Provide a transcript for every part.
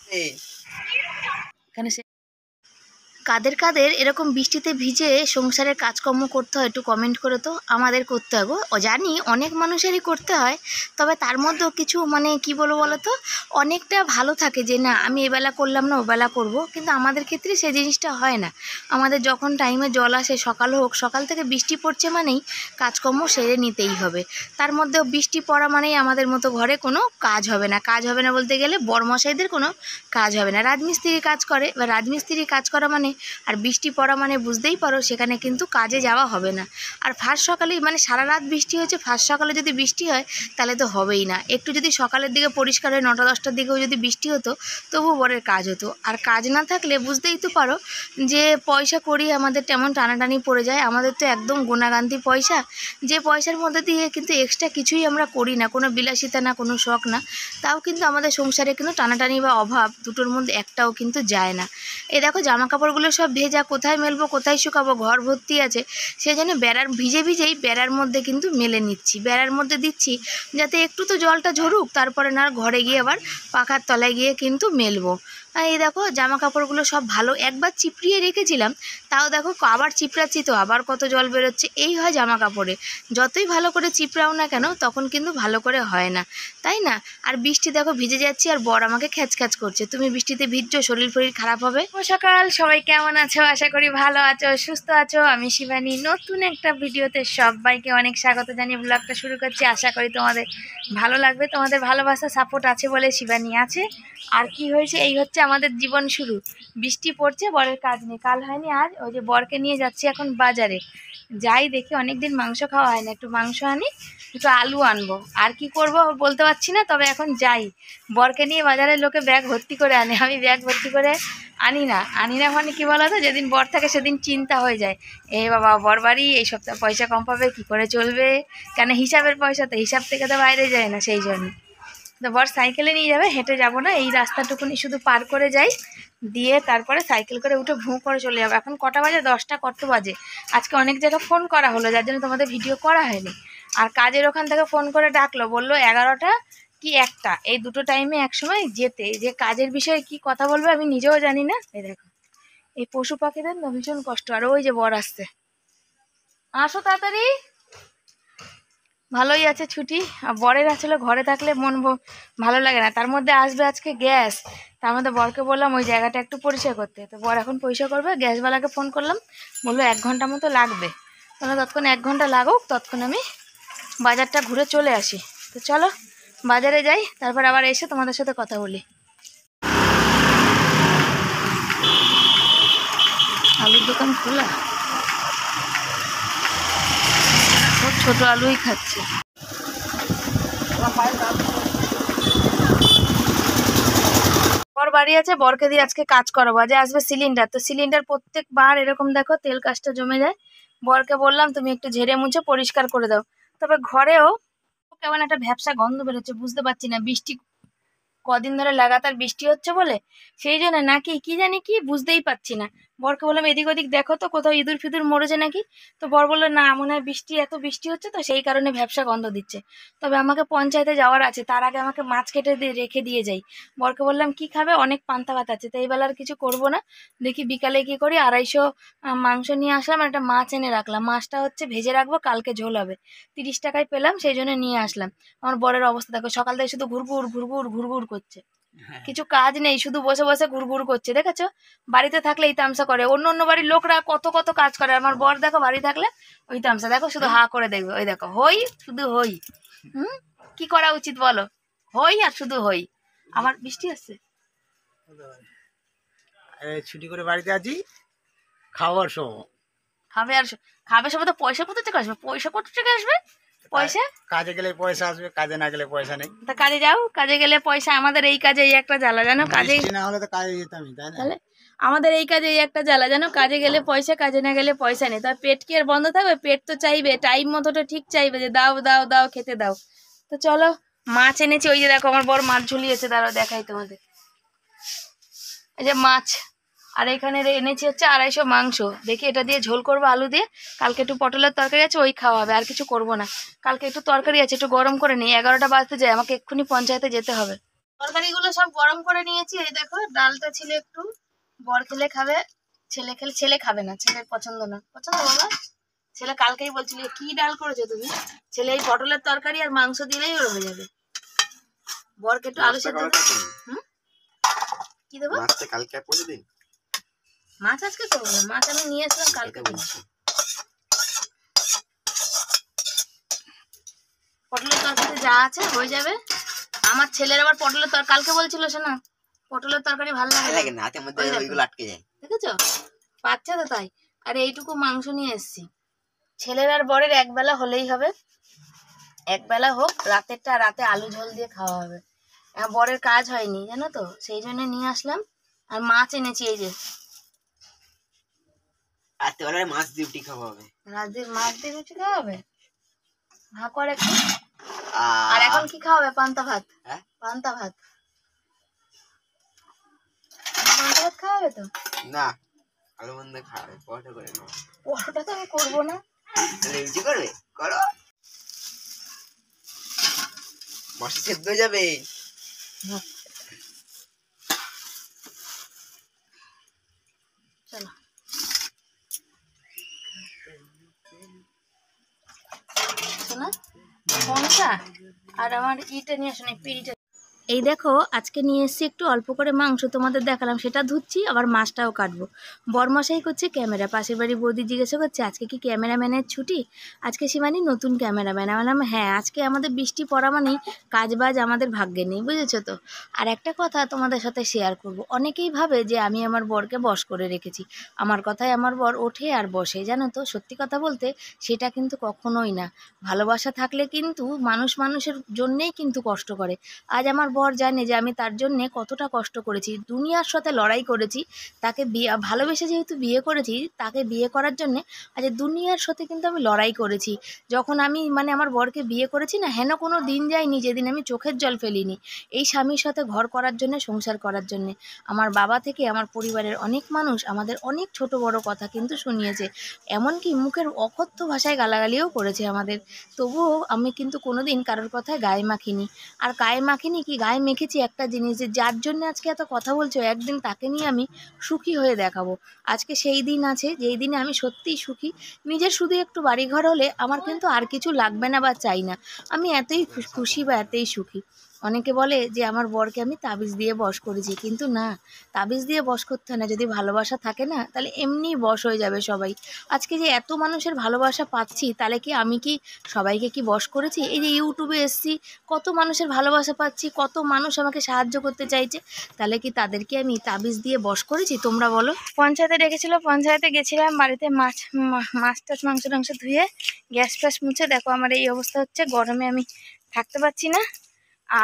এখানে কাদের কাদের এরকম বৃষ্টিতে ভিজে সংসারের কাজকর্ম করতে হয় একটু কমেন্ট করে তো। আমাদের করতে হয় গো, জানি অনেক মানুষেরই করতে হয়, তবে তার মধ্যেও কিছু মানে কি বলবো বলো তো, অনেকটা ভালো থাকে যে না আমি এবেলা করলাম না ওবেলা করব, কিন্তু আমাদের ক্ষেত্রে সেই জিনিসটা হয় না। আমাদের যখন টাইমে জল আসে, সকাল হোক, সকাল থেকে বৃষ্টি পড়ছে মানেই কাজকর্ম সেরে নিতেই হবে। তার মধ্যেও বৃষ্টি পড়া মানেই আমাদের মতো ঘরে কোনো কাজ হবে না। কাজ হবে না বলতে গেলে বড়মশাইদের কোনো কাজ হবে না। রাজমিস্ত্রি কাজ করে, বা রাজমিস্ত্রি কাজ করা মানে আর বৃষ্টি পড়া মানে বুঝতেই পারো সেখানে কিন্তু কাজে যাওয়া হবে না। আর ফার্স্ট সকালেই মানে সারা রাত বৃষ্টি হয়েছে, ফার্স্ট সকালে যদি বৃষ্টি হয় তাহলে তো হবেই না। একটু যদি সকালের দিকে পরিষ্কার হয়, 9টা-10টার দিকেও যদি বৃষ্টি হতো তবু বরের কাজ হতো। আর কাজ না থাকলে বুঝতেই তো পারো যে পয়সা করি আমাদের তেমন টানাটানি পড়ে যায়। আমাদের তো একদম গুণাগান্তি পয়সা, যে পয়সার মধ্যে দিয়ে কিন্তু এক্সট্রা কিছুই আমরা করি না, কোনো বিলাসিতা না, কোনো শখ না, তাও কিন্তু আমাদের সংসারে কিন্তু টানাটানি বা অভাব দুটোর মধ্যে একটাও কিন্তু যায় না। এই দেখো জামা কাপড়গুলো সব ভেজা, কোথায় মেলবো কোথায় শুকাবো, ঘর ভর্তি আছে, সেই জন্য বেড়ার ভিজে ভিজেই বেড়ার মধ্যে কিন্তু মেলে নিচ্ছি, বেড়ার মধ্যে দিচ্ছি যাতে একটু তো জলটা ঝরুক, তারপরে না ঘরে গিয়ে আবার পাখার তলায় গিয়ে কিন্তু মেলবো। এই দেখো জামা কাপড়গুলো সব ভালো একবার চিপড়িয়ে রেখেছিলাম, তাও দেখো আবার চিপড়াচ্ছি তো আবার কত জল বেরোচ্ছে। এই হয় জামা কাপড়ে, যতই ভালো করে চিপড়াও না কেন তখন কিন্তু ভালো করে হয় না, তাই না? আর বৃষ্টি দেখো ভিজে যাচ্ছি, আর বর আমাকে খ্যাচ খ্যাচ করছে, তুমি বৃষ্টিতে ভিজছো, শরীর ফরীর খারাপ হবে। সকাল সবাই কেমন আছো? আশা করি ভালো আছো, সুস্থ আছো। আমি শিবানী, নতুন একটা ভিডিওতে সবাইকে অনেক স্বাগত জানিয়ে ব্লগটা শুরু করছি। আশা করি তোমাদের ভালো লাগবে, তোমাদের ভালোবাসা সাপোর্ট আছে বলে শিবানী আছে। আর কি হয়েছে, এই হচ্ছে আমাদের জীবন শুরু। বৃষ্টি পড়ছে, বরের কাজ নেই, কাল হয়নি আজ, ওই যে বরকে নিয়ে যাচ্ছি এখন বাজারে। যাই দেখি, অনেকদিন মাংস খাওয়া হয় না, একটু মাংস আনি, একটু আলু আনবো, আর কি করব বলতে পারছি না, তবে এখন যাই। বরকে নিয়ে বাজারের লোকে ব্যাগ ভর্তি করে আনে, আমি ব্যাগ ভর্তি করে আনি না মানে কি বলো তো, যেদিন বর থাকে সেদিন চিন্তা হয়ে যায়, এ বাবা বর বাড়ি এই সপ্তাহ পয়সা কম পাবে, কি করে চলবে, কেন হিসাবের পয়সা তো হিসাব থেকে তো বাইরে যায় না, সেই জন্য। তো বর সাইকেলে নিয়ে যাবে, হেঁটে যাব না, এই রাস্তাটুকুনি শুধু পার করে যাই, দিয়ে তারপরে সাইকেল করে উঠে ভুঁ করে চলে যাবো। এখন কটা বাজে, 10টা কত বাজে। আজকে অনেক জায়গায় ফোন করা হলো, যার জন্য তোমাদের ভিডিও করা হয়নি। আর কাজের ওখান থেকে ফোন করে ডাকলো, বললো 11টা কি 1টা, এই দুটো টাইমে একসময় যেতে, যে কাজের বিষয়ে কি কথা বলবে আমি নিজেও জানি না। এই দেখো এই পশু পাখিদের না ভীষণ কষ্ট। আর ওই যে বর আসছে, আসো তাড়াতাড়ি। ভালোই আছে ছুটি, আর বরের আসলে ঘরে থাকলে মন ভালো লাগে না, তার মধ্যে আসবে আজকে গ্যাস। তার মধ্যে বরকে বললাম ওই জায়গাটা একটু পরিষ্কার করতে, তো বর এখন পরিষ্কার করবে। গ্যাসওয়ালাকে ফোন করলাম, বললো 1 ঘন্টা মতো লাগবে। তাহলে ততক্ষণ 1 ঘন্টা লাগুক, ততক্ষণ আমি বাজারটা ঘুরে চলে আসি। তো চলো বাজারে যাই, তারপর আবার এসে তোমাদের সাথে কথা বলি। আলুর দোকান খোলা, সব ছোট আলুই খাচ্ছে। বর বাড়ি আছে, বরকে দিয়ে আজকে কাজ করাবো। আজ আসবে সিলিন্ডার, তো সিলিন্ডার প্রত্যেকবার এরকম দেখো তেল কাজটা জমে যায়। বরকে বললাম তুমি একটু ঝেড়ে মুছে পরিষ্কার করে দাও। তবে ঘরেও কেমন একটা ভ্যাপসা গন্ধ বেরোচ্ছে, বুঝতে পারছি না বৃষ্টি কদিন ধরে লাগাতার বৃষ্টি হচ্ছে বলে সেই জন্য নাকি কি জানি, কি বুঝতেই পারছি না। বরকে বললাম এদিক ওদিক দেখো তো কোথাও ইঁদুর ফিঁদুর মরেছে নাকি, তো বর বললো না মনে হয় বৃষ্টি এত বৃষ্টি হচ্ছে তো সেই কারণে ভ্যাপসা গন্ধ দিচ্ছে। তবে আমাকে পঞ্চায়েতে যাওয়ার আছে, তার আগে আমাকে মাছ কেটে রেখে দিয়ে যাই। বরকে বললাম কি খাবে, অনেক পান্তা ভাত আছে, তো এই বেলা আর কিছু করবো না, দেখি বিকালে কি করি। 250 মাংস নিয়ে আসলাম, একটা মাছ এনে রাখলাম, মাছটা হচ্ছে ভেজে রাখবো, কালকে ঝোল হবে। 30 টাকায় পেলাম, সেই জন্য নিয়ে আসলাম। আমার বরের অবস্থা দেখো, সকাল থেকে শুধু ঘুরঘুর ঘুরঘুর ঘুরঘুর করছে, কিছু কাজ নেই, শুধু বসে বসে ঘুরঘুর করছে। দেখেছো, বাড়িতে থাকলে এই তামসা করে, অন্য অন্য বাড়ির লোকরা কত কত কাজ করে, আমার বর দেখো বাড়ি থাকলে ওই তামসা, দেখো শুধু হা করে দেখবে, ওই দেখো হই, শুধু হই। কি করা উচিত বলো, হই আর শুধু হই। আমার বৃষ্টি আসছে, ছুটি করে বাড়িতে আছি, খাওয়ার সময় খাবে আর খাবে সময় তো পয়সা কোথা থেকে আসবে, পয়সা কোথা থেকে আসবে, পয়সা কাজে গেলে পয়সা আসবে, কাজে না গেলে পয়সা নেই। তা কাজে যাও, কাজে গেলে পয়সা। আমাদের এই কাজে এই একটা জ্বালা জানো, কাজে না হলে তো কাজে যেতামই, তাই না? তাহলে আমাদের এই কাজে এই একটা জ্বালা জানো, কাজে গেলে পয়সা, কাজে না গেলে পয়সা নেই। তবে পেট কি আর বন্ধ থাকবে, পেট তো চাইবে, টাইম মতোটা ঠিক চাইবে যে দাও দাও দাও খেতে দাও। তো চলো মাছ এনেছি, ওই যে দেখো আমার বড় মাছ ঝুলিয়েছে, দাঁড়াও দেখাই তোমাদের, এই যে মাছ। আর এখানে এনেছি হচ্ছে 250 মাংস, দেখি এটা দিয়ে ঝোল করবো আলু দিয়ে। কালকে একটু পটলের তরকারি আছে, ওই খাওয়া হবে, আর কিছু করবো না। কালকে একটু তরকারি আছে, একটু গরম করে নিই, 11টা বাজতে যায়, আমাকে এক্ষুনি পঞ্চায়েতে যেতে হবে। তরকারিগুলো সব গরম করে নিয়েছি। এই দেখো, ডালটা ছিল একটু, বর খেলে খাবে, ছেলে খাবে না, ছেলের পছন্দ না। পছন্দ বাবা? ছেলে কালকেই বলছিল কি ডাল করেছো তুমি। ছেলে এই পটলের তরকারি আর মাংস দিলেই ওর হয়ে যাবে। বরকে একটু আলু সেদ্ধ দাও। হুম, কি দেবো? মাছ আজকে করবো না, মাছ আমি নিয়ে আসলাম কালকে। পটলের তরকারি যা আছে হয়ে যাবে। আমার ছেলের আবার পটলের তরকারি কালকে বলছিল শোনা, পটলের তরকারি ভালো লাগে না, হাতের মধ্যে ওইগুলো আটকে যায়। দেখেছো, বাচ্চা তো তাই। আর এইটুকু মাংস নিয়ে এসেছি। ছেলের আর বরের একবেলা হলেই হবে, একবেলা হোক। রাতেরটা রাতে আলু ঝোল দিয়ে খাওয়া হবে। বরের কাজ হয়নি জানো তো, সেই জন্য নিয়ে আসলাম। আর মাছ এনেছি, এই যে রাত্রেবেলায় মাছ দিয়ে রুটি খাওয়া হবে। রাতের মাছ দিয়ে রুটি খাওয়া হবে, হা করে একটু। আর এখন কি খাওয়া হবে? পান্তা ভাত। পান্তা ভাত, পান্তা ভাত খাওয়া হবে তো? না, আলু মন্দ খাবে, পরোটা করে নাও। পরোটা তো আমি করবো না। তাহলে রুটি করবে? করো, মশলা সেদ্ধ হয়ে যাবে। চলো, শোনা পঞ্চা আর আমার ইটা নিয়ে আসো না, পিড়িটা। এই দেখো, আজকে নিয়ে এসেছি একটু অল্প করে মাংস, তোমাদের দেখালাম, সেটা ধুচ্ছি, আবার মাছটাও কাটবো। বরমশাই করছে ক্যামেরা, পাশের বাড়ি বৌদি জিজ্ঞাসা করছে আজকে কি ক্যামেরাম্যানের ছুটি। আজকে শিবানী নতুন ক্যামেরাম্যান। আমি বললাম হ্যাঁ, আজকে আমাদের বৃষ্টি পড়া মানেই কাজবাজ আমাদের ভাগ্যে নেই, বুঝেছো তো। আর একটা কথা তোমাদের সাথে শেয়ার করব। অনেকেই ভাবে যে আমি আমার বরকে বশ করে রেখেছি, আমার কথায় আমার বর ওঠে আর বসে, জানো তো। সত্যি কথা বলতে সেটা কিন্তু কখনোই না। ভালোবাসা থাকলে কিন্তু মানুষ মানুষের জন্যেই কিন্তু কষ্ট করে। আজ আমার বর জানে যে আমি তার জন্যে কতটা কষ্ট করেছি, দুনিয়ার সাথে লড়াই করেছি। তাকে ভালোবেসে যেহেতু বিয়ে করেছি, তাকে বিয়ে করার জন্যে আজ দুনিয়ার সাথে কিন্তু আমি লড়াই করেছি। যখন আমি আমার বরকে বিয়ে করেছি না, হেন কোনো দিন যায়নি যেদিন আমি চোখের জল ফেলিনি এই স্বামীর সাথে ঘর করার জন্যে, সংসার করার জন্যে। আমার বাবা থেকে আমার পরিবারের অনেক মানুষ আমাদের অনেক ছোট বড় কথা কিন্তু শুনিয়েছে, এমনকি মুখের অকথ্য ভাষায় গালাগালিও করেছে আমাদের। তবুও আমি কিন্তু কোনোদিন কারোর কথায় গায়ে মাখিনি। আর গায়ে মাখিনি কি, গায়ে মেখেছি একটা জিনিস, যে যার জন্য আজকে এত কথা বলছো একদিন তাকে নিয়ে আমি সুখী হয়ে দেখাবো। আজকে সেই দিন আছে যেই দিনে আমি সত্যিই সুখী। নিজের শুধু একটু বাড়িঘর হলে আমার কিন্তু আর কিছু লাগবে না বা চাই না, আমি এতই খুশি বা এতই সুখী। অনেকে বলে যে আমার বরকে আমি তাবিজ দিয়ে বশ করেছি, কিন্তু না, তাবিজ দিয়ে বশ করতে হয় না। যদি ভালোবাসা থাকে না, তাহলে এমনিই বশ হয়ে যাবে সবাই। আজকে যে এত মানুষের ভালোবাসা পাচ্ছি, তাহলে কি আমি কি সবাইকে কি বশ করেছি? এই যে ইউটিউবে এসছি, কত মানুষের ভালোবাসা পাচ্ছি, কত মানুষ আমাকে সাহায্য করতে চাইছে, তাহলে কি তাদেরকে আমি তাবিজ দিয়ে বশ করেছি? তোমরা বলো। পঞ্চায়েতে ডেকেছিল, পঞ্চায়েতে গেছিলাম, বাড়িতে মাছ টাছ মাংস টাংস ধুয়ে গ্যাস ফ্যাস মুছে দেখো আমার এই অবস্থা হচ্ছে। গরমে আমি থাকতে পারছি না,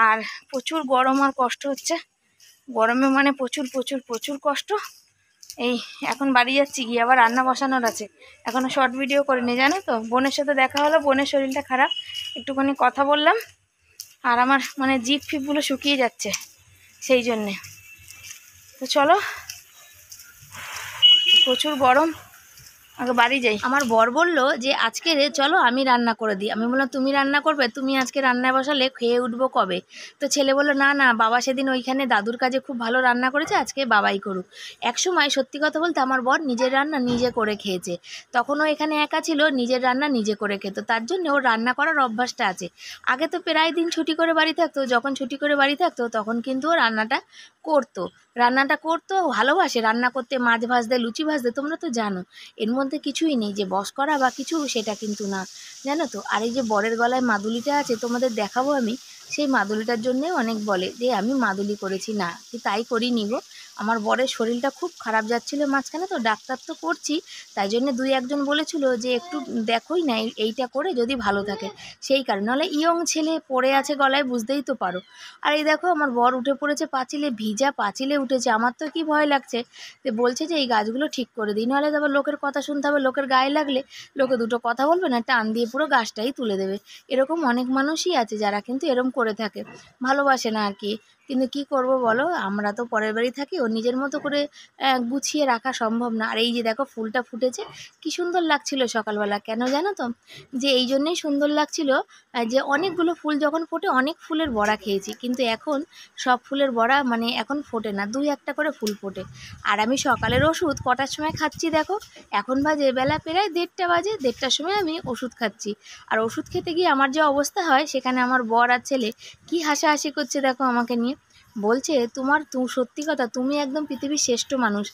আর প্রচুর গরম আর কষ্ট হচ্ছে। গরমে প্রচুর প্রচুর প্রচুর কষ্ট। এই এখন বাড়ি যাচ্ছি, গিয়ে আবার রান্না বসানোর আছে। এখনও শর্ট ভিডিও করিনি, জানো তো। বোনের সাথে দেখা হলো, বোনের শরীরটা খারাপ, একটুখানি কথা বললাম। আর আমার জিভ ফিপগুলো শুকিয়ে যাচ্ছে, সেই জন্যে। তো চলো, প্রচুর গরম, আগে বাড়ি যাই। আমার বর বলল যে আজকে চলো আমি রান্না করে দিই। আমি বললাম তুমি রান্না করবে? তুমি আজকে রান্নায় বসালে খেয়ে উঠবো কবে? তো ছেলে বললো না না, বাবা সেদিন ওইখানে দাদুর কাজে খুব ভালো রান্না করেছে, আজকে বাবাই করুক। একসময় সত্যি কথা বলতে আমার বর নিজের রান্না নিজে করে খেয়েছে, তখনও এখানে একা ছিল, নিজের রান্না নিজে করে খেত, তার জন্য ওর রান্না করার অভ্যাসটা আছে। আগে তো প্রায় দিন ছুটি করে বাড়ি থাকতো, যখন ছুটি করে বাড়ি থাকতো তখন কিন্তু ও রান্নাটা করতো, ভালোবাসে রান্না করতে, মাছ ভাজতে, লুচি ভাজতে, তোমরা তো জানো। এর মধ্যে কিছুই নেই যে বস করা বা কিছু, সেটা কিন্তু না, জানো তো। আর এই যে বরের গলায় মাদুলিটা আছে, তোমাদের দেখাবো আমি। সেই মাদুলিটার জন্যে অনেক বলে যে আমি মাদুলি করেছি, না কি তাই করিনি গো। আমার বরের শরীরটা খুব খারাপ যাচ্ছিল মাঝখানে, তো ডাক্তার তো করছি, তাই জন্য দুই একজন বলেছিল যে একটু দেখোই না এইটা করে যদি ভালো থাকে, সেই কারণে। নাহলে ইয়ং ছেলে পড়ে আছে গলায়, বুঝতেই তো পারো। আর এই দেখো আমার বর উঠে পড়েছে পাঁচিলে, ভিজা পাঁচিলে উঠেছে। আমার তো কি ভয় লাগছে, যে বলছে যে এই গাছগুলো ঠিক করে দিই, নাহলে তারপর লোকের কথা শুনতে হবে, লোকের গায়ে লাগলে লোকে দুটো কথা বলবে না, টান দিয়ে পুরো গাছটাই তুলে দেবে। এরকম অনেক মানুষই আছে যারা কিন্তু এরম করে থাকে, ভালোবাসে না আর কি। কিন্তু কি করব বলো, আমরা তো পরের বাড়ি থাকি, ও নিজের মতো করে গুছিয়ে রাখা সম্ভব না। আর এই যে দেখো ফুলটা ফুটেছে, কি সুন্দর লাগছিল সকালবেলা। কেন জানো তো, যে এই জন্যেই সুন্দর লাগছিল, যে অনেকগুলো ফুল যখন ফোটে অনেক ফুলের বড়া খেয়েছি, কিন্তু এখন সব ফুলের বড়া মানে এখন ফোটে না, 2-1টা করে ফুল ফোটে। আর আমি সকালের ওষুধ কটার সময় খাচ্ছি দেখো, এখন বাজে বেলা প্রায় 1:30 বাজে, 1:30টার সময় আমি ওষুধ খাচ্ছি। আর ওষুধ খেতে গিয়ে আমার যে অবস্থা হয়, সেখানে আমার বর আর ছেলে কি হাসাহাসি করছে দেখো আমাকে নিয়ে। বলছে সত্যি কথা, তুমি একদম পৃথিবীর শ্রেষ্ঠ মানুষ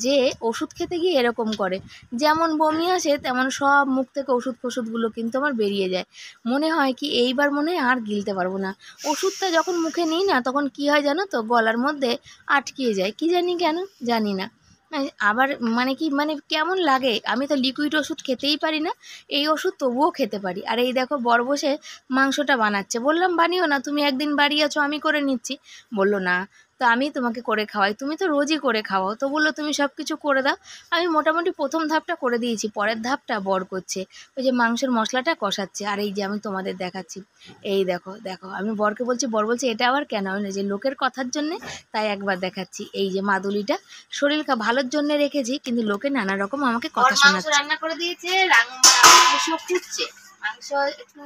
যে ওষুধ খেতে গিয়ে এরকম করে। যেমন বমি আসে তেমন সব মুখ থেকে ওষুধগুলো কিন্তু আমার বেরিয়ে যায়। মনে হয় কি এইবার মনে হয় আর গিলতে পারবো না। ওষুধটা যখন মুখে নিই না, তখন কি হয় জানো তো, গলার মধ্যে আটকিয়ে যায়, কি জানি কেন, জানি না। আবার মানে কেমন লাগে, আমি তো লিকুইড ওষুধ খেতেই পারি না, এই ওষুধ তবুও খেতে পারি। আর এই দেখো বর বসে মাংসটা বানাচ্ছে, বললাম বানিও না, তুমি একদিন বাড়িয়েছো, আমি করে নিচ্ছি। বললো না, তো আমি তোমাকে করে খাওয়াই, তুমি তো রোজই করে খাওয়াও, তো বললো তুমি সব কিছু করে দাও। আমি মোটামুটি প্রথম ধাপটা করে দিয়েছি, পরের ধাপটা বর করছে, ওই যে মাংসের মশলাটা কষাচ্ছে। আর এই যে আমি তোমাদের দেখাচ্ছি, এই দেখো দেখো, আমি বরকে বলছি, বর বলছে এটা আবার কেন, আমি যে লোকের কথার জন্যে তাই একবার দেখাচ্ছি। এই যে মাদুলিটা শরীর ভালোর জন্য রেখেছি, কিন্তু লোকে নানা রকম আমাকে কথা শোনাচ্ছে। রান্না করে দিয়েছে, মাংস ফুটছে, মাংস একটু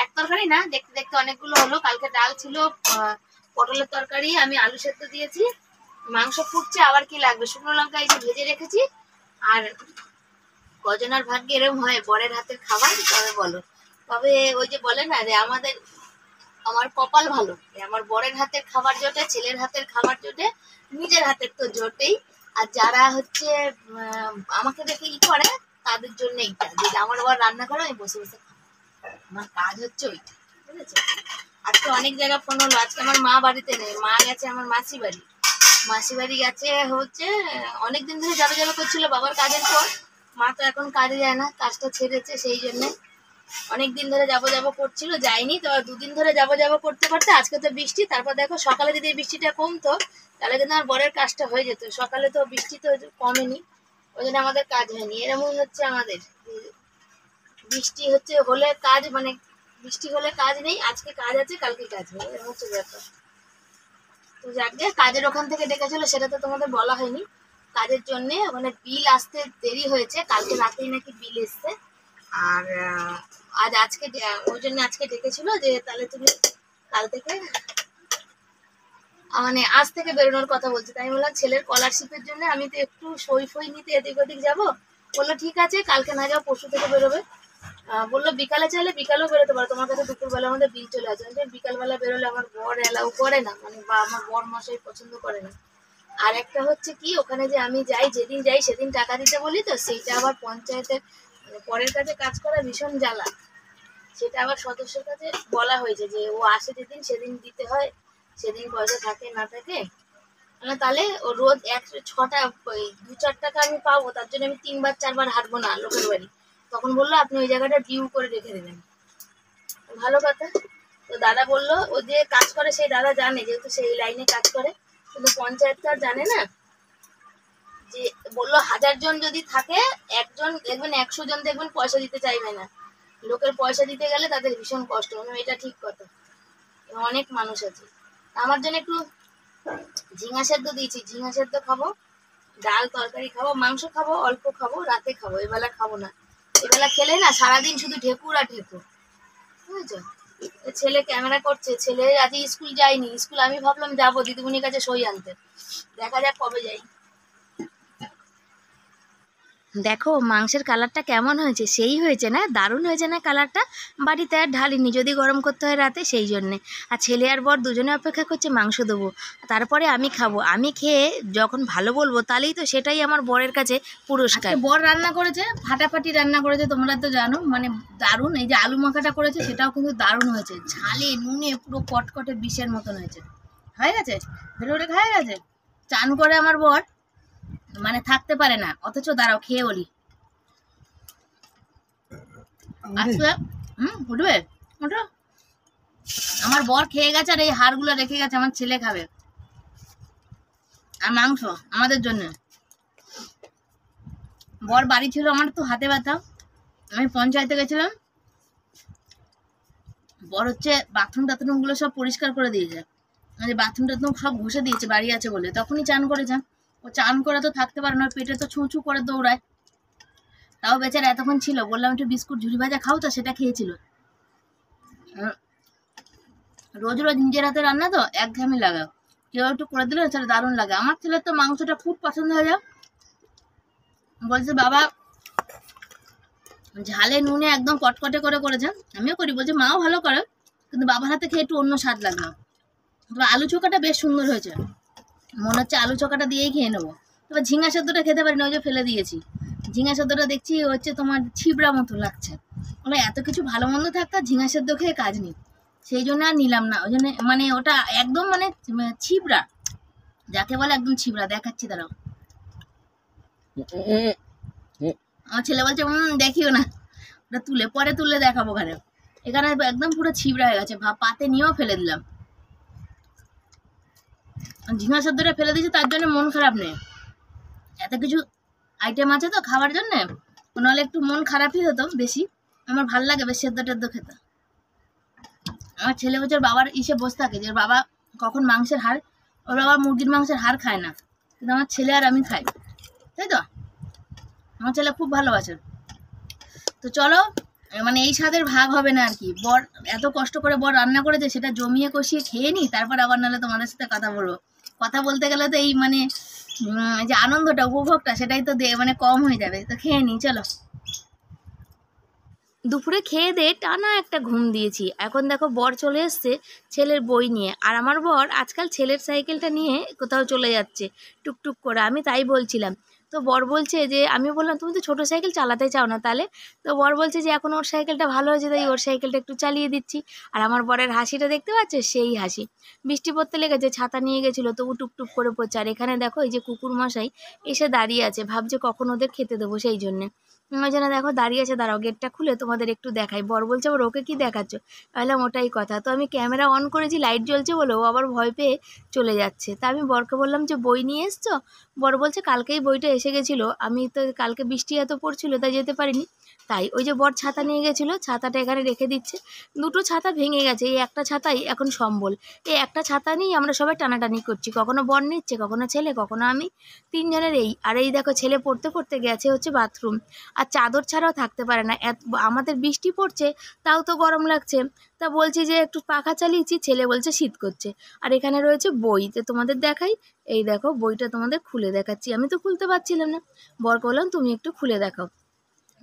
এক তরকারি না, দেখতে দেখতে অনেকগুলো হলো। কালকে ডাল ছিল, পটলের তরকারি, আমি আলু সেদ্ধ দিয়েছি, মাংস ফুটছে, আবার কি লাগবে, শুকনো লঙ্কা এই যে ভেজে রেখেছি। আর কজনার ভাগ্যে এরকম হয় বরের হাতের খাবার, তবে বলো, তবে ওই যে বলে না যে আমার কপাল ভালো, আমার বরের হাতের খাবার জোটে, ছেলের হাতের খাবার জোটে, নিজের হাতের তো জোটেই। আর যারা হচ্ছে আমাকে দেখে করে, তাদের জন্য এইটা, যে আমার বর রান্না করে আমি বসে বসে খাবো, আমার কাজ হচ্ছে ওইটা, বুঝেছো। আজকে অনেক জায়গা ফোন হলো, আজকে আমার মা বাড়িতে নেই, মা গেছে আমার মাসি বাড়ি গেছে হচ্ছে, অনেকদিন ধরে যাবে যাবে করছিল বাবার কাজের পর। মা তো এখন কাজে যায় না, কাজটা ছেড়েছে, সেই জন্যে অনেকদিন ধরে যাবো যাবো করছিল, যাইনি। তো 2 দিন ধরে যাবো যাবো করতে করতে আজকে তো বৃষ্টি, তারপর দেখো সকালে যদি বৃষ্টিটা কমতো তাহলে কিন্তু আমার বরের কাজটা হয়ে যেত। সকালে তো বৃষ্টি তো কমেনি, ওই জন্য আমাদের কাজ হয়নি। এরকম হচ্ছে আমাদের, বৃষ্টি হচ্ছে হলে কাজ, মানে বৃষ্টি হলে কাজ নেই, আজকে কাজ আছে কালকে কাজ নেই, এরকম হচ্ছে ব্যাপার। তো যাক গে, কাজের ওখান থেকে ডেকেছিল, সেটা তো তোমাদের বলা হয়নি। কাজের জন্যে মানে বিল আসতে দেরি হয়েছে, কালকে রাতেই নাকি বিল এসছে। আর আজকে ওই জন্য আজকে ডেকেছিল যে তাহলে তুমি কাল থেকে মানে আজ থেকে বেরোনোর কথা বলছি। তাই আমি বললাম ছেলের স্কলারশিপের জন্য আমি তো একটু সই ফই নিতে এদিক ওদিক যাবো। বললো ঠিক আছে, কালকে না যাও পরশু থেকে বেরোবে। বললো বিকালে চাইলে বিকালেও বেরোতে পারো, তোমার কাছে দুপুরবেলা আমাদের বিল চলে আসে। বিকালবেলা বেরোলে আমার বর এলাও করে না, মানে বা আমার বর মশাই পছন্দ করে না। আর একটা হচ্ছে কি, ওখানে যে আমি যাই, যেদিন যাই সেদিন টাকা দিতে বলি, তো সেইটা আবার পঞ্চায়েতের মানে পরের কাছে কাজ করা ভীষণ জ্বালা। সেটা আবার সদস্যের কাছে বলা হয়েছে যে ও আসে যেদিন সেদিন দিতে হয়, সেদিন পয়সা থাকে না থাকে। তাহলে ও রোজ 6টা 2-4 টাকা আমি পাবো, তার জন্য আমি 3-4 বার হাঁটবো না লোকের বাড়ি। তখন বললো আপনি ওই জায়গাটা ডিউ করে রেখে দেবেন। ভালো কথা। তো দাদা বললো, ও যে কাজ করে সেই দাদা জানে, যেহেতু সেই লাইনে কাজ করে, কিন্তু পঞ্চায়েত তো আর জানে না। যে বললো 1000 জন যদি থাকে, একজন দেখবেন 100 জন দেখবেন পয়সা দিতে চাইবে না। লোকের পয়সা দিতে গেলে তাদের ভীষণ কষ্ট হবে, এটা ঠিক কথা। অনেক মানুষ আছে। আমার জন্য একটু ঝিঙা সেদ্ধ দিয়েছি, ঝিঙা সেদ্ধ খাবো, ডাল তরকারি খাবো, মাংস খাবো, অল্প খাবো, রাতে খাবো, এবেলা খাবো না। এবেলা খেলে না সারাদিন শুধু ঢেকুর আর ঢেকুর, বুঝেছো। ছেলে ক্যামেরা করছে, ছেলে আজ স্কুল যায়নি, স্কুল আমি ভাবলাম যাবো দিদিমণির কাছে সই আনতে, দেখা যাক কবে যাই। দেখো মাংসের কালারটা কেমন হয়েছে, সেই হয়েছে না, দারুণ হয়েছে না কালারটা। বাড়িতে আর ঢালিনি, যদি গরম করতে হয় রাতে, সেই জন্যে। আর ছেলে আর বর দুজনে অপেক্ষা করছে মাংস দেবো, তারপরে আমি খাবো। আমি খেয়ে যখন ভালো বলবো, তাহলেই তো সেটাই আমার বরের কাছে পুরস্কার। বর রান্না করেছে, ফাটাফাটি রান্না করেছে, তোমরা তো জানো, মানে দারুণ। এই যে আলু মাখাটা করেছে, সেটাও কিন্তু দারুণ হয়েছে, ঝালে নুনে পুরো কটকটে বিষের মতন হয়েছে। হয়ে গেছে, ভেতরে হয়ে গেছে। চান করে আমার বর মানে থাকতে পারে না, অথচ দাঁড়াও খেয়ে বলি। আজকে উঠবে, ওঠো। আমার বর খেয়ে গেছে, আর এই হাড়গুলো রেখে গেছে, আমার ছেলে খাবে। আর মাংস আমাদের জন্য। বর বাড়ি ছিল, আমার তো হাতে ব্যথা, আমি পঞ্চায়েতে গেছিলাম। বর হচ্ছে বাথরুম টাথরুম গুলো সব পরিষ্কার করে দিয়েছে, যে বাথরুমটা একদম সব ঘষে দিয়েছে বাড়ি আছে বলে, তখনই চান করেছে। ও চান করে তো থাকতে পারে না, ওর পেটে তো ছুঁ ছুঁ করে দৌড়ায়। তাও বেচারা এতক্ষণ ছিল, বললাম একটু বিস্কুট ঝুড়ি ভাজা খাও, তো সেটা খেয়েছিল। রোজ রোজ নিজের হাতে রান্না তো একঘেয়েমি লাগে, কেউ একটু করে দিলে সেটা দারুণ লাগে। আমার ছেলের তো মাংসটা খুব পছন্দ হয়ে যায়, বলছে বাবা ঝালে নুনে একদম কটকটে করে করেছে। আমিও করি, বলছে মাও ভালো করে, কিন্তু বাবার হাতে খেয়ে একটু অন্য স্বাদ লাগলো। তবে আলু চোখাটা বেশ সুন্দর হয়েছে, মনে হচ্ছে আলু চোখাটা দিয়েই খেয়ে নেবো। তবে ঝিঙা সেদ্ধটা খেতে পারি না, ওই যে ফেলে দিয়েছি। ঝিঙা সেদ্ধটা দেখছি হচ্ছে তোমার ছিবড়া মতো লাগছে। ওরা এত কিছু ভালো মন্দ থাকতে ঝিঙা সেদ্ধ খেয়ে কাজ নেই, সেই জন্য আর নিলাম না। ওই জন্য মানে ওটা একদম মানে ছিবড়া, যাকে বলে একদম ছিবড়া। দেখাচ্ছি দাঁড়াও, আমার ছেলে বলছে দেখিও না, ওটা তুলে পরে তুলে দেখাবো। ওখানে এখানে একদম পুরো ছিবড়া হয়ে গেছে, পাতে নিয়েও ফেলে দিলাম। ঝিঙা সেদ্ধটা ফেলে দিয়েছি তার জন্য মন খারাপ নেই, এত কিছু আইটেম আছে তো খাওয়ার জন্যে, নাহলে একটু মন খারাপই হতো বেশি। আমার ভাল লাগে বেশ সেদ্ধ টেদ্ধ খেতে। আমার ছেলে বছর বাবার ইসে বসে থাকে যে বাবা কখন মাংসের হাড়, ওর বাবা মুরগির মাংসের হাড় খায় না, কিন্তু আমার ছেলে আর আমি খাই, তাই তো। আমার ছেলে খুব ভালোবাসে। তো চলো, মানে এই স্বাদের ভাগ হবে না আর কি। বর এত কষ্ট করে বর রান্না করেছে, সেটা জমিয়ে কষিয়ে খেয়ে নি, তারপর আবার নাহলে তোমাদের সাথে কথা বলবো। কথা বলতে গেলে তো এই মানে যে আনন্দটা উপভোগটা সেটাই তো মানে কম হয়ে যাবে। তো খেয়ে নি চলো। দুপুরে খেয়ে দিয়ে টানা একটা ঘুম দিয়েছি। এখন দেখো বর চলে এসছে ছেলের বই নিয়ে, আর আমার বর আজকাল ছেলের সাইকেলটা নিয়ে কোথাও চলে যাচ্ছে টুকটুক করে। আমি তাই বলছিলাম, তো বর বলছে যে, আমি বললাম তুমি তো ছোটো সাইকেল চালাতে চাও না তাহলে? তো বর বলছে যে এখন ওর সাইকেলটা ভালো হয়েছে তাই ওর সাইকেলটা একটু চালিয়ে দিচ্ছি। আর আমার বরের হাসিটা দেখতে পাচ্ছ, সেই হাসি। বৃষ্টি পড়তে লেগেছে, ছাতা নিয়ে গেছিলো তবু টুকটুক করে পড়ছে। আর এখানে দেখো এই যে কুকুর মশাই এসে দাঁড়িয়ে আছে, ভাবছে কখন ওদের খেতে দেবো, সেই জন্যে। ওই জন্য দেখো দাঁড়িয়ে আছে, দাঁড়াও গেটটা খুলে তোমাদের একটু দেখাই। বর বলছে আবার ওকে কি দেখাচ্ছ? বললাম ওটাই কথা। তো আমি ক্যামেরা অন করেছি, লাইট জ্বলছে বলে ও আবার ভয় পেয়ে চলে যাচ্ছে। তা আমি বরকে বললাম যে বই নিয়ে এসছো? বর বলছে কালকেই বইটা এসে গেছিলো, আমি তো কালকে বৃষ্টি এত পড়ছিল তাই যেতে পারিনি। তাই ওই যে বর ছাতা নিয়ে গেছিলো, ছাতাটা এখানে রেখে দিচ্ছে। দুটো ছাতা ভেঙে গেছে, এই একটা ছাতাই এখন সম্বল। এই একটা ছাতা নিয়েই আমরা সবাই টানাটানি করছি, কখনো বর নিচ্ছে, কখনো ছেলে, কখনো আমি, তিনজনের এই। আর এই দেখো ছেলে পড়তে পড়তে গেছে হচ্ছে বাথরুম, আর চাদর ছাড়াও থাকতে পারে না। আমাদের বৃষ্টি পড়ছে তাও তো গরম লাগছে, তা বলছি যে একটু পাখা চালিয়েছি, ছেলে বলছে শীত করছে। আর এখানে রয়েছে বই, তো তোমাদের দেখাই। এই দেখো বইটা তোমাদের খুলে দেখাচ্ছি, আমি তো খুলতে পারছিলাম না, বর বললাম তুমি একটু খুলে দেখাও।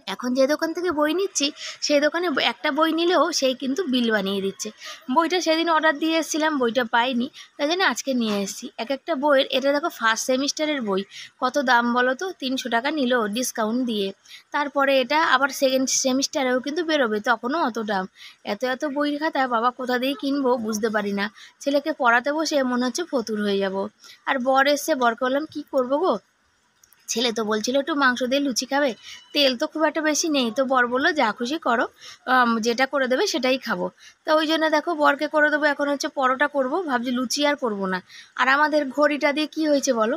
এখন যে দোকান থেকে বই নিচ্ছি সেই দোকানে একটা বই নিলেও সেই কিন্তু বিল বানিয়ে দিচ্ছে। বইটা সেদিন অর্ডার দিয়ে এসেছিলাম, বইটা পাইনি, তাই জন্য আজকে নিয়ে এসেছি। এক একটা বইয়ের, এটা দেখো ফার্স্ট সেমিস্টারের বই, কত দাম বলো তো, 300 টাকা নিল ডিসকাউন্ট দিয়ে। তারপরে এটা আবার সেকেন্ড সেমিস্টারেও কিন্তু বেরোবে, তখনও অত দাম। এত এত বই খাতা বাবা কোথা দিয়ে কিনবো বুঝতে পারি না। ছেলেকে পড়াতে বসে মনে হচ্ছে ফতুর হয়ে যাব। আর বর এসছে, বরকে বললাম কী করবো গো? ছেলে তো বলছিল একটু মাংস দিয়ে লুচি খাবে, তেল তো খুব একটা বেশি নেই। তো বর বললো যা খুশি করো, যেটা করে দেবে সেটাই খাবো। তো ওই জন্য দেখো বরকে করে দেবো এখন হচ্ছে পরোটা করব, ভাবছি লুচি আর করবো না। আর আমাদের ঘড়িটা দিয়ে কি হয়েছে বলো,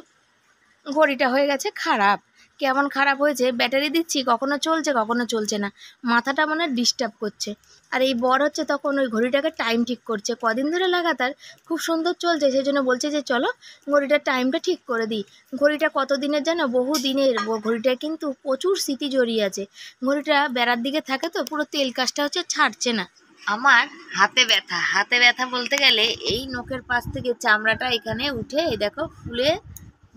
ঘড়িটা হয়ে গেছে খারাপ। কেমন খারাপ হয়েছে, ব্যাটারি দিচ্ছি কখনো চলছে কখনো চলছে না, মাথাটা মনে ডিস্টার্ব করছে। আর এই বর হচ্ছে তখন ওই ঘড়িটাকে টাইম ঠিক করছে, কদিন ধরে লাগাতার খুব সুন্দর চলছে, সেই জন্য বলছে যে চলো ঘড়িটার টাইমটা ঠিক করে দিই। ঘড়িটা কত দিনের জানো, বহু দিনের। ঘড়িটা কিন্তু প্রচুর স্মৃতি জড়িয়ে আছে। ঘড়িটা বেড়ার দিকে থাকে তো পুরো তেল কাজটা হচ্ছে ছাড়ছে না। আমার হাতে ব্যথা, হাতে ব্যথা বলতে গেলে এই নখের পাশ থেকে চামড়াটা এখানে উঠে এই দেখো ফুলে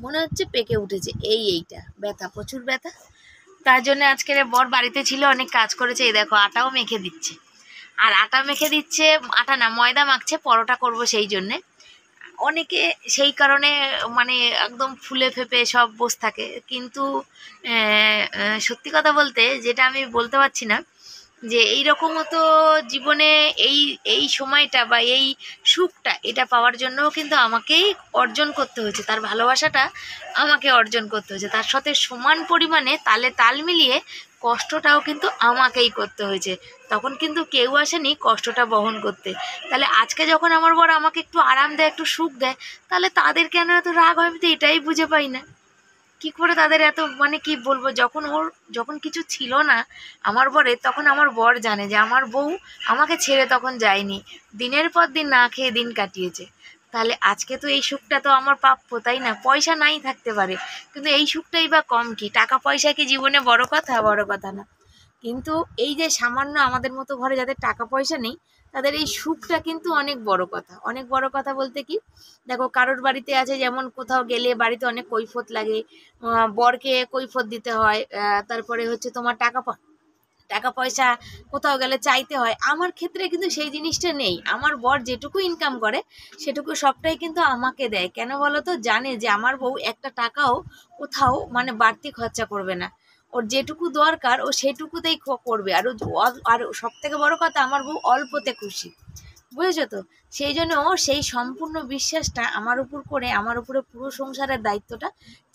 মনে হচ্ছে পেকে উঠেছে, এইটা ব্যথা, প্রচুর ব্যথা। তার জন্য আজকের বর বাড়িতে ছিল, অনেক কাজ করেছে। এই দেখো আটাও মেখে দিচ্ছে, আর আটা মেখে দিচ্ছে, আটা না ময়দা মাখছে, পরোটা করব সেই জন্যে। অনেকে সেই কারণে মানে একদম ফুলে ফেপে সব বসে থাকে, কিন্তু সত্যি কথা বলতে যেটা আমি বলতে পারছি না, যে এই রকমও তো জীবনে এই এই সময়টা বা এই সুখটা এটা পাওয়ার জন্যও কিন্তু আমাকেই অর্জন করতে হয়েছে, তার ভালোবাসাটা আমাকে অর্জন করতে হয়েছে, তার সাথে সমান পরিমাণে তালে তাল মিলিয়ে কষ্টটাও কিন্তু আমাকেই করতে হয়েছে। তখন কিন্তু কেউ আসেনি কষ্টটা বহন করতে। তাহলে আজকে যখন আমার বর আমাকে একটু আরাম দেয়, একটু সুখ দেয়, তাহলে তাদের কেন এত রাগ হয় আমি তো এটাই বুঝে পাই না। কি করে তাদের এত মানে কি বলবো, যখন কিছু ছিল না আমার বরের, তখন আমার বর জানে যে আমার বউ আমাকে ছেড়ে তখন যায়নি, দিনের পর দিন না খেয়ে দিন কাটিয়েছে। তাহলে আজকে তো এই সুখটা তো আমার প্রাপ্য, তাই না? পয়সা নাই থাকতে পারে, কিন্তু এই সুখটাই বা কম কি? টাকা পয়সা কি জীবনে বড় কথা? বড় কথা না। কিন্তু এই যে সামান্য আমাদের মতো ঘরে যাদের টাকা পয়সা নেই, তাদের এই সুখটা কিন্তু অনেক বড় কথা। অনেক বড় কথা বলতে কি, দেখো কারোর বাড়িতে আছে যেমন কোথাও গেলে বাড়িতে অনেক কৈফিয়ত লাগে, বরকে কৈফিয়ত দিতে হয়, তারপরে হচ্ছে তোমার টাকা পয়সা কোথাও গেলে চাইতে হয়। আমার ক্ষেত্রে কিন্তু সেই জিনিসটা নেই। আমার বর যেটুকু ইনকাম করে সেটুকু সবটাই কিন্তু আমাকে দেয়। কেন বলো তো? জানে যে আমার বউ একটা টাকাও কোথাও মানে বাড়তি খরচা করবে না। ওর যেটুকু দরকার ও সেটুকুতেই করবে। আর সব থেকে বড় কথা, আমার বউ অল্পতে খুশি, বুঝেছো তো? সেই জন্য ও সেই সম্পূর্ণ বিশ্বাসটা আমার উপর করে আমার উপরে পুরো সংসারের দায়িত্বটা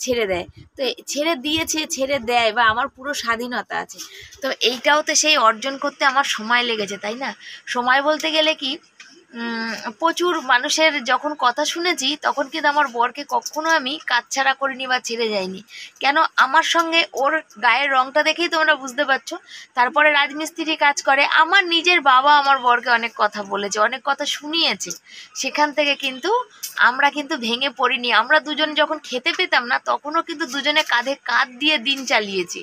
ছেড়ে দেয়। তো ছেড়ে দিয়েছে, ছেড়ে দেয়, বা আমার পুরো স্বাধীনতা আছে। তো এইটাও তো সেই অর্জন করতে আমার সময় লেগেছে, তাই না? সময় বলতে গেলে কি, প্রচুর মানুষের যখন কথা শুনেছি তখন কিন্তু আমার বরকে কখনো আমি কাছছাড়া করিনি বা ছেড়ে যাইনি। কেন? আমার সঙ্গে ওর গায়ের রংটা দেখেই তোমরা বুঝতে পারছো। তারপরে রাজমিস্ত্রি কাজ করে। আমার নিজের বাবা আমার বরকে অনেক কথা বলেছে, অনেক কথা শুনিয়েছে। সেখান থেকে কিন্তু আমরা কিন্তু ভেঙে পড়িনি। আমরা দুজন যখন খেতে পেতাম না তখনও কিন্তু দুজনে কাঁধে কাঁধ দিয়ে দিন চালিয়েছি,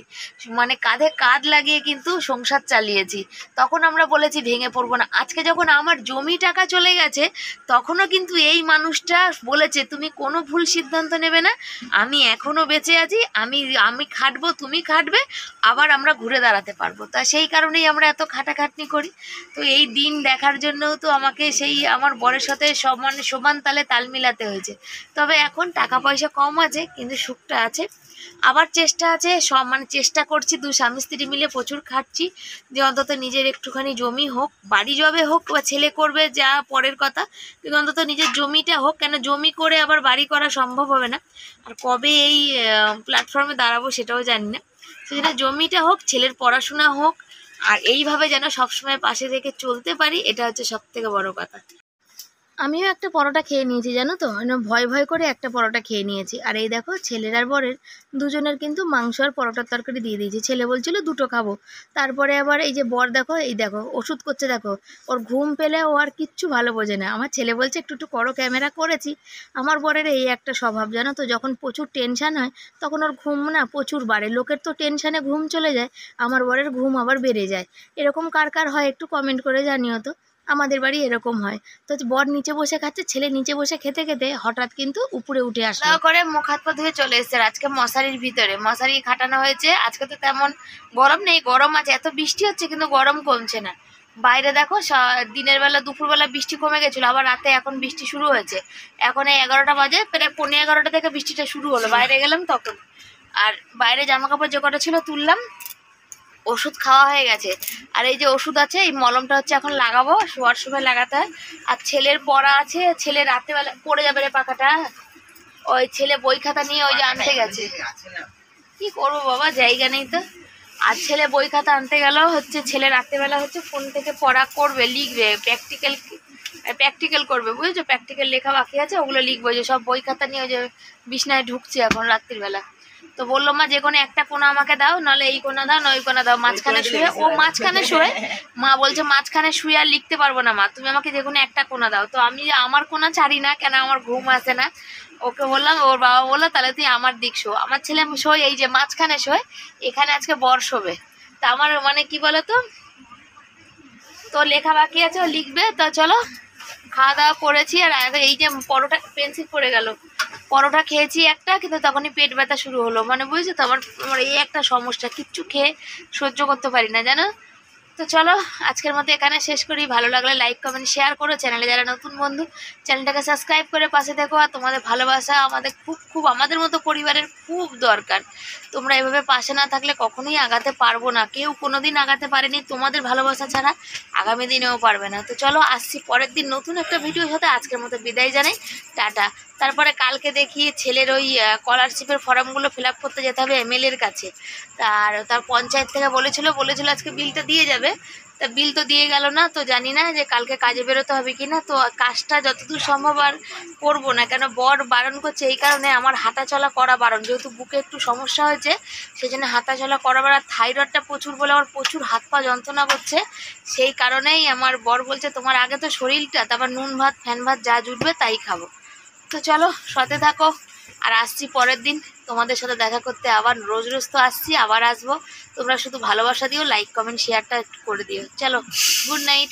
মানে কাঁধে কাঁধ লাগিয়ে কিন্তু সংসার চালিয়েছি। তখন আমরা বলেছি ভেঙে পড়বো না। আজকে যখন আমার জমি টাকা চলে গেছে তখনও কিন্তু এই মানুষটা বলেছে তুমি কোনো ভুল সিদ্ধান্ত নেবে না, আমি এখনো বেঁচে আছি, আমি খাটবো, তুমি খাটবে, আবার আমরা ঘুরে দাঁড়াতে পারবো। তা সেই কারণেই আমরা এত খাটাখাটনি করি। তো এই দিন দেখার জন্যও তো আমাকে সেই আমার বরের সাথে সমান তালে তাল মিলাতে হয়েছে। তবে এখন টাকা পয়সা কম আছে কিন্তু সুখটা আছে। আবার চেষ্টা আছে, মানে চেষ্টা করছি, দু স্বামী স্ত্রী মিলে প্রচুর খাটছি যে অন্তত নিজের একটুখানি জমি হোক, বাড়ি জবে হোক বা ছেলে করবে যা পরের কথা, কিন্তু অন্তত নিজের জমিটা হোক। কেন জমি করে আবার বাড়ি করা সম্ভব হবে না। আর কবে এই প্ল্যাটফর্মে দাঁড়াবো সেটাও জানি না। সেটা জমিটা হোক, ছেলের পড়াশোনা হোক, আর এইভাবে যেন সবসময় পাশে থেকে চলতে পারি, এটা হচ্ছে সব থেকে বড় কথা। আমিও একটা পরোটা খেয়ে নিয়েছি, জানো তো, মানে ভয় ভয় করে একটা পরোটা খেয়ে নিয়েছি। আর এই দেখো ছেলের আর বরের দুজনের কিন্তু মাংস আর পরোটার তরকারি দিয়ে দিয়েছি। ছেলে বলছিল দুটো খাবো। তারপরে আবার এই যে বর দেখো, এই দেখো ওষুধ করছে, দেখো ওর ঘুম পেলে ও আর কিচ্ছু ভালো বোঝে না। আমার ছেলে বলছে একটু একটু করো, ক্যামেরা করেছি। আমার বরের এই একটা স্বভাব, জানো তো, যখন প্রচুর টেনশান হয় তখন ওর ঘুম না প্রচুর বাড়ে। লোকের তো টেনশানে ঘুম চলে যায়, আমার বরের ঘুম আবার বেড়ে যায়। এরকম কার কার হয় একটু কমেন্ট করে জানিও তো। আমাদের বাড়ি এরকম হয়। তো বর নিচে বসে খাচ্ছে, ছেলে নিচে বসে খেতে খেতে হঠাৎ কিন্তু উপরে উঠে আসলো করে মুখ হাত পা ধুয়ে চলে এসছে। আজকে মশারির ভিতরে মশারি খাটানো হয়েছে। আজকে তো তেমন গরম নেই, গরম আছে, এত বৃষ্টি হচ্ছে কিন্তু গরম কমছে না। বাইরে দেখো দিনের বেলা দুপুরবেলা বৃষ্টি কমে গেছিলো, আবার রাতে এখন বৃষ্টি শুরু হয়েছে। এখন এই 11টা বাজে, প্রায় 11:15 থেকে বৃষ্টিটা শুরু হলো। বাইরে গেলাম তখন, আর বাইরে জামা কাপড় যে কটা ছিল তুললাম। ওষুধ খাওয়া হয়ে গেছে, আর এই যে ওষুধ আছে, এই মলমটা হচ্ছে এখন লাগাবো, শোয়ার সময় লাগাতে হয়। আর ছেলের পড়া আছে, ছেলে রাত্রেবেলা পড়ে যাবে রে পাখাটা। ওই ছেলে বই খাতা নিয়ে ওই যে আনতে গেছে, কি করবো বাবা, জায়গা নেই তো। আর ছেলে বই খাতা আনতে গেল হচ্ছে, ছেলে রাত্রেবেলা হচ্ছে ফোন থেকে পড়া করবে, লিখবে, প্র্যাকটিক্যাল করবে, বুঝেছো? প্র্যাকটিক্যাল লেখা বাকি আছে, ওগুলো লিখবো। যে সব বই খাতা নিয়ে ওই যে বিছনায় ঢুকছে এখন রাত্রিবেলা। তো বললো মা যে কোনো একটা কোণা আমাকে দাও, নাহলে এই কোণা দাও, না ওই কোণা দাও, মাঝখানে শুয়ে। ও মাঝখানে শুয়ে, মা বলছে মাঝখানে শুয়ে আর লিখতে পারবো না মা, তুমি আমাকে যে কোনো একটা কোণা দাও। তো আমি আমার কোণা ছাড়ি না, কেন আমার ঘুম আসে না। ওকে বললাম, ওর বাবা বললো তাহলে তুই আমার দিক শো। আমার ছেলে শোয় এই যে মাঝখানে শোয়, এখানে আজকে বর শোবে। তা আমার মানে কি বলতো, তো লেখা বাকি আছে, ও লিখবে। তো চলো, খাওয়া দাওয়া করেছি। আর এই যে পরোটা, পেন্সিল পড়ে গেল, পরোটা খেয়েছি একটা, কিন্তু তখনই পেট ব্যথা শুরু হলো। মানে বুঝছো তো, আমার এই একটা সমস্যা, কিচ্ছু খেয়ে সহ্য করতে পারি না, জানো। তো চলো আজকের মতো এখানে শেষ করি। ভালো লাগলে লাইক কমেন্ট শেয়ার করো। চ্যানেলে যারা নতুন বন্ধু, চ্যানেলটাকে সাবস্ক্রাইব করে পাশে দেখো। আর তোমাদের ভালোবাসা আমাদের খুব আমাদের মতো পরিবারের খুব দরকার। তোমরা এভাবে পাশে না থাকলে কখনোই আগাতে পারবো না। কেউ কোনোদিন আগাতে পারেনি তোমাদের ভালোবাসা ছাড়া, আগামী দিনেও পারবে না। তো চলো আসছি পরের দিন নতুন একটা ভিডিওর সাথে। আজকের মতো বিদায় জানাই, টাটা। তারপরে কালকে দেখি ছেলের ওই স্কলারশিপের ফর্মগুলো ফিল আপ করতে যেতে হবে এমএলএর কাছে। তার পঞ্চায়েত থেকে বলেছিল আজকে বিলটা দিয়ে যাবে। তা বিল তো দিয়ে গেল না, তো জানি না যে কালকে কাজে বেরোতে হবে কি না। তো কাজটা যতদূর সম্ভব আর করবো না, কেন বর বারণ করছে। এই কারণে আমার হাঁটা চলা করা বারণ, যেহেতু বুকে একটু সমস্যা হয়েছে সেই জন্য হাঁটা চলা করা বারণ। থাইরয়েডটা প্রচুর বলে আমার প্রচুর হাত পা যন্ত্রণা করছে, সেই কারণেই আমার বর বলছে তোমার আগে তো শরীরটা, তারপর নুন ভাত ফ্যান ভাত যা জুটবে তাই খাবো। তো চলো সাথে থাকো, আর আসছি পরের দিন তোমাদের সাথে দেখা করতে। আবার রোজ রোজ তো আসছি, আবার আসবো। তোমরা শুধু ভালোবাসা দিও, লাইক কমেন্ট শেয়ারটা একটু করে দিও। চলো, গুড নাইট।